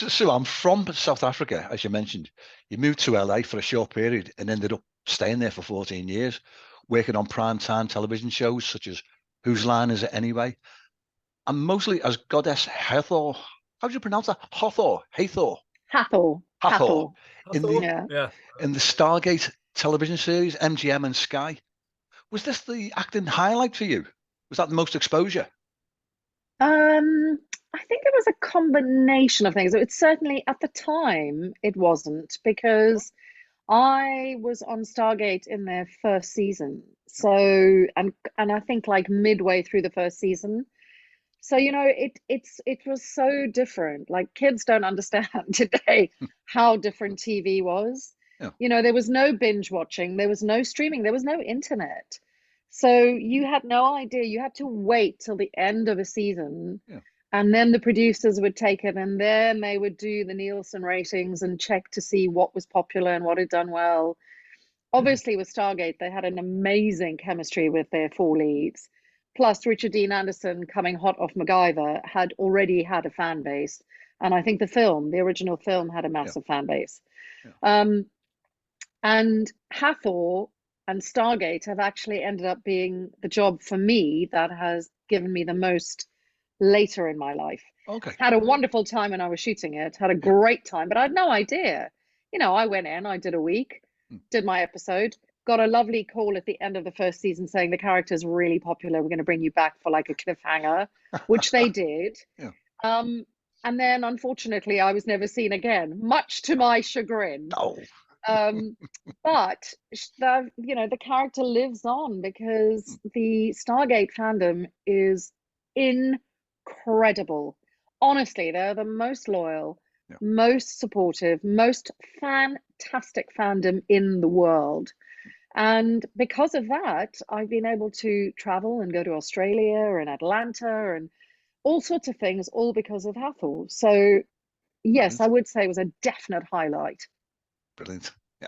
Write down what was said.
So I'm from South Africa, as you mentioned. You moved to LA for a short period and ended up staying there for 14 years, working on prime time television shows such as Whose Line Is It Anyway? And mostly as Goddess Hathor. How do you pronounce that? Hathor. Hathor. Hathor. Hathor. In Hathor? the Yeah. in the Stargate television series, MGM and SKY. Was this the acting highlight for you? Was that the most exposure? I think it was a combination of things. It's certainly at the time it wasn't because I was on Stargate in their first season. So and I think like midway through the first season. So it was so different. Like kids don't understand today how different TV was. Yeah. There was no binge watching, there was no streaming, there was no internet. So you had no idea. You had to wait till the end of a season, Yeah. and then the producers would take it, and then they would do the Nielsen ratings and check to see what was popular and what had done well. Obviously, with Stargate, they had an amazing chemistry with their four leads. Plus, Richard Dean Anderson, coming hot off MacGyver, had already had a fan base. And I think the original film, had a massive fan base. Yeah. And Hathor and Stargate have actually ended up being the job for me that has given me the most later in my life. Okay. Had a wonderful time when I was shooting it, had a great time, but I had no idea. I went in, I did a week, did my episode, got a lovely call at the end of the first season saying the character's really popular. We're going to bring you back for like a cliffhanger, which they did. Yeah. And then unfortunately I was never seen again, much to my chagrin. Oh. But the character lives on because the Stargate fandom is incredible. Honestly, they're the most loyal, most supportive, most fantastic fandom in the world. And because of that, I've been able to travel and go to Australia and Atlanta and all sorts of things, all because of Hathor. So yes, I would say it was a definite highlight. Brilliant.